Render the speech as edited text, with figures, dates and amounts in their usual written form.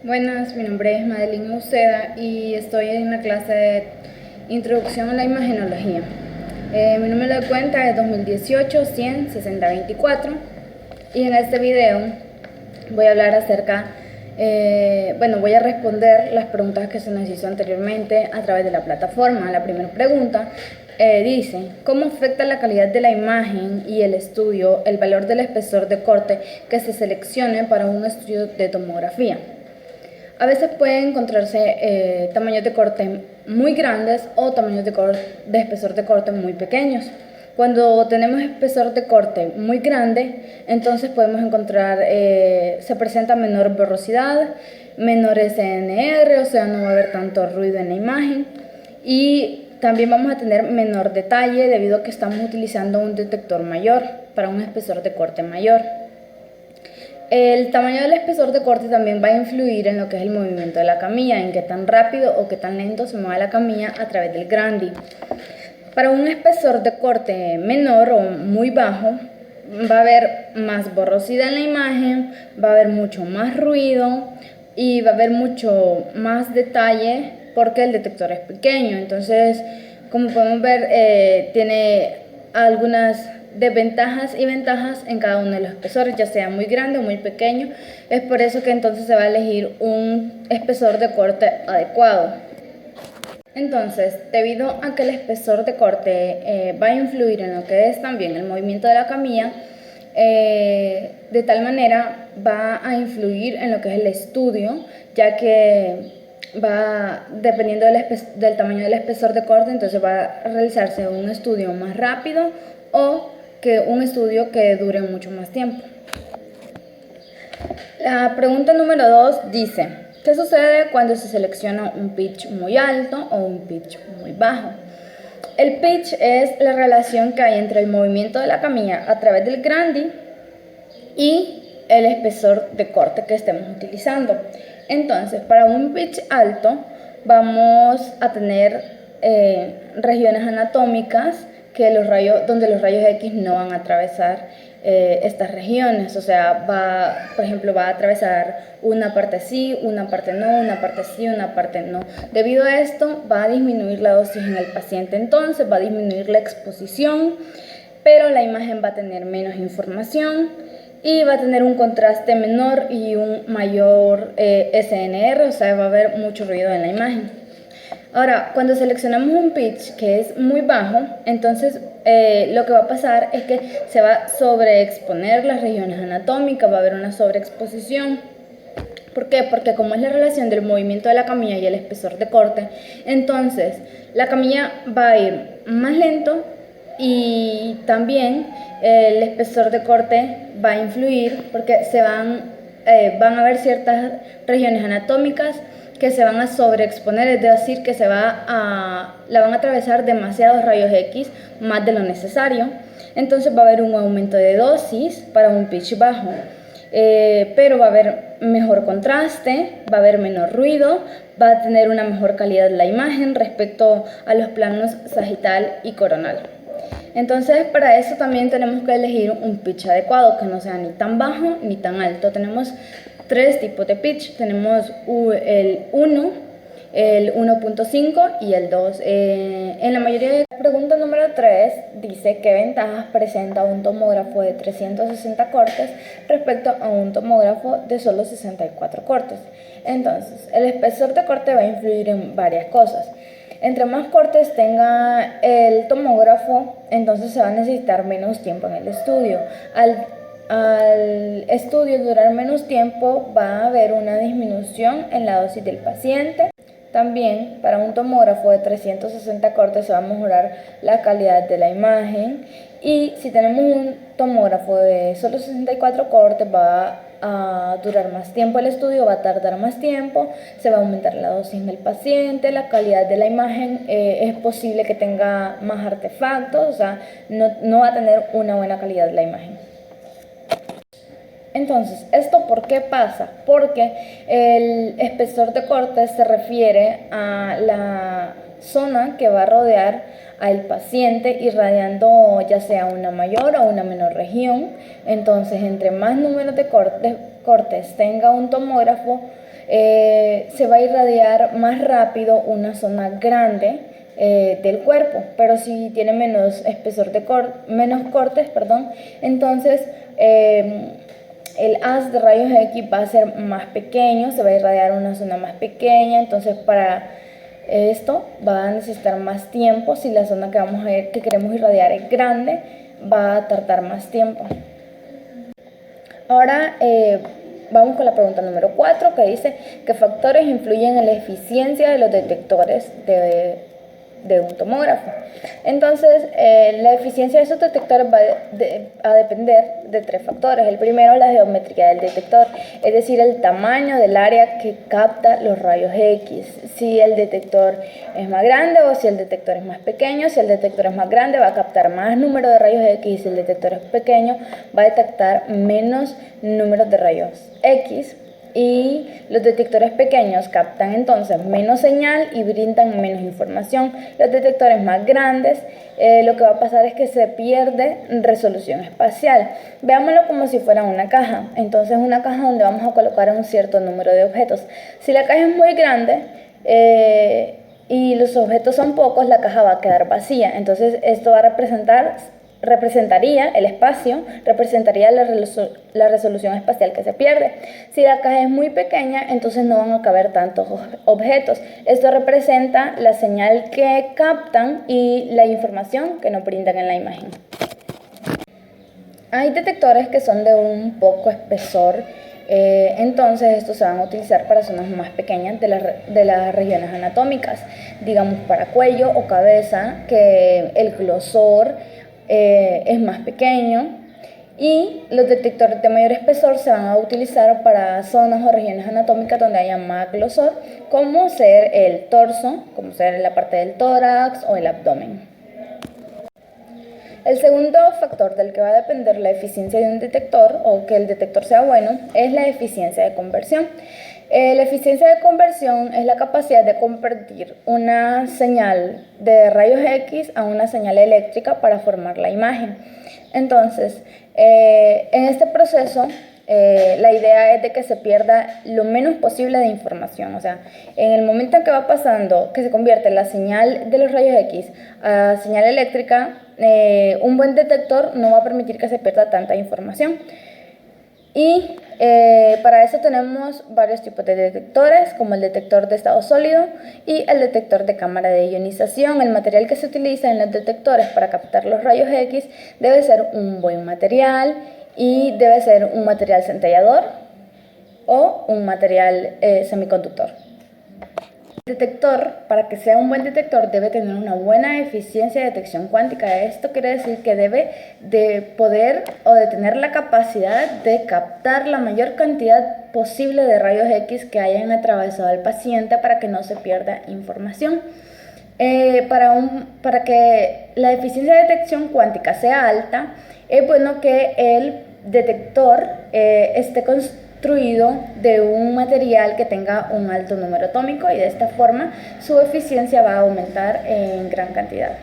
Buenas, mi nombre es Madeline Uceda y estoy en la clase de Introducción a la Imagenología. Mi número de cuenta es 2018-100-6024 y en este video voy a hablar acerca, voy a responder las preguntas que se nos hizo anteriormente a través de la plataforma. La primera pregunta dice: ¿cómo afecta la calidad de la imagen y el estudio el valor del espesor de corte que se seleccione para un estudio de tomografía? A veces pueden encontrarse tamaños de corte muy grandes o tamaños de espesor de corte muy pequeños. Cuando tenemos espesor de corte muy grande, entonces podemos encontrar, se presenta menor borrosidad, menor SNR, o sea, no va a haber tanto ruido en la imagen, y también vamos a tener menor detalle debido a que estamos utilizando un detector mayor para un espesor de corte mayor. El tamaño del espesor de corte también va a influir en lo que es el movimiento de la camilla, en qué tan rápido o qué tan lento se mueve la camilla a través del Grandi. Para un espesor de corte menor o muy bajo, va a haber más borrosidad en la imagen, va a haber mucho más ruido y va a haber mucho más detalle porque el detector es pequeño. Entonces, como podemos ver, tiene algunas desventajas y ventajas en cada uno de los espesores, ya sea muy grande o muy pequeño. Es por eso que entonces se va a elegir un espesor de corte adecuado. Entonces, debido a que el espesor de corte va a influir en lo que es también el movimiento de la camilla, de tal manera va a influir en lo que es el estudio, ya que va, dependiendo del tamaño del espesor de corte, entonces va a realizarse un estudio más rápido o que un estudio que dure mucho más tiempo. La pregunta número 2 dice: ¿qué sucede cuando se selecciona un pitch muy alto o un pitch muy bajo? El pitch es la relación que hay entre el movimiento de la camilla a través del Grandi y el espesor de corte que estemos utilizando. Entonces, para un pitch alto vamos a tener regiones anatómicas donde los rayos X no van a atravesar estas regiones, o sea, por ejemplo, va a atravesar una parte sí, una parte no, una parte sí, una parte no. Debido a esto, va a disminuir la dosis en el paciente, entonces va a disminuir la exposición, pero la imagen va a tener menos información y va a tener un contraste menor y un mayor SNR, o sea, va a haber mucho ruido en la imagen. Ahora, cuando seleccionamos un pitch que es muy bajo, entonces lo que va a pasar es que se va a sobreexponer las regiones anatómicas, va a haber una sobreexposición. ¿Por qué? Porque como es la relación del movimiento de la camilla y el espesor de corte, entonces la camilla va a ir más lento y también el espesor de corte va a influir porque van a haber ciertas regiones anatómicas que se van a sobreexponer, es decir, que la van a atravesar demasiados rayos X, más de lo necesario. Entonces va a haber un aumento de dosis para un pitch bajo, pero va a haber mejor contraste, va a haber menor ruido, va a tener una mejor calidad de la imagen respecto a los planos sagital y coronal. Entonces, para eso también tenemos que elegir un pitch adecuado, que no sea ni tan bajo ni tan alto. Tenemos tres tipos de pitch. Tenemos el 1, el 1.5 y el 2. En la mayoría de la pregunta número 3 dice: ¿qué ventajas presenta un tomógrafo de 360 cortes respecto a un tomógrafo de solo 64 cortes? Entonces, el espesor de corte va a influir en varias cosas. Entre más cortes tenga el tomógrafo, entonces se va a necesitar menos tiempo en el estudio. Al estudio durar menos tiempo, va a haber una disminución en la dosis del paciente. También para un tomógrafo de 360 cortes se va a mejorar la calidad de la imagen. Y si tenemos un tomógrafo de solo 64 cortes, va a durar más tiempo el estudio, va a tardar más tiempo, se va a aumentar la dosis en el paciente, la calidad de la imagen es posible que tenga más artefactos, o sea, no va a tener una buena calidad de la imagen. Entonces, ¿esto por qué pasa? Porque el espesor de corte se refiere a la zona que va a rodear al paciente, irradiando ya sea una mayor o una menor región. Entonces, entre más números de cortes tenga un tomógrafo, se va a irradiar más rápido una zona grande del cuerpo, pero si tiene menos espesor de menos cortes, perdón, entonces el haz de rayos X va a ser más pequeño, se va a irradiar una zona más pequeña, entonces para esto va a necesitar más tiempo. Si la zona que queremos irradiar es grande, va a tardar más tiempo. Ahora vamos con la pregunta número 4, que dice ¿qué factores influyen en la eficiencia de los detectores de un tomógrafo? Entonces, la eficiencia de esos detectores va a depender de 3 factores. El primero, la geometría del detector, es decir, el tamaño del área que capta los rayos X. Si el detector es más grande o si el detector es más pequeño. Si el detector es más grande, va a captar más número de rayos X, y si el detector es pequeño, va a detectar menos números de rayos X. Y los detectores pequeños captan entonces menos señal y brindan menos información. Los detectores más grandes, lo que va a pasar es que se pierde resolución espacial. Veámoslo como si fuera una caja. Entonces, una caja donde vamos a colocar un cierto número de objetos. Si la caja es muy grande y los objetos son pocos, la caja va a quedar vacía. Entonces, esto va a representaría el espacio, representaría la resolución espacial que se pierde. Si la caja es muy pequeña, entonces no van a caber tantos objetos. Esto representa la señal que captan y la información que nos brindan en la imagen. Hay detectores que son de un poco espesor, entonces estos se van a utilizar para zonas más pequeñas de las regiones anatómicas, digamos para cuello o cabeza, que el grosor es más pequeño, y los detectores de mayor espesor se van a utilizar para zonas o regiones anatómicas donde haya más grosor, como ser el torso, como ser la parte del tórax o el abdomen. El segundo factor del que va a depender la eficiencia de un detector, o que el detector sea bueno, es la eficiencia de conversión. La eficiencia de conversión es la capacidad de convertir una señal de rayos X a una señal eléctrica para formar la imagen. Entonces, en este proceso, la idea es de que se pierda lo menos posible de información. O sea, en el momento en que va pasando, que se convierte la señal de los rayos X a señal eléctrica, un buen detector no va a permitir que se pierda tanta información. Y para eso tenemos varios tipos de detectores, como el detector de estado sólido y el detector de cámara de ionización. El material que se utiliza en los detectores para captar los rayos X debe ser un buen material, y debe ser un material centellador o un material semiconductor. El detector, para que sea un buen detector, debe tener una buena eficiencia de detección cuántica. Esto quiere decir que debe de poder o de tener la capacidad de captar la mayor cantidad posible de rayos X que hayan atravesado al paciente para que no se pierda información. Para que la eficiencia de detección cuántica sea alta, es bueno que el detector esté construido de un material que tenga un alto número atómico, y de esta forma su eficiencia va a aumentar en gran cantidad.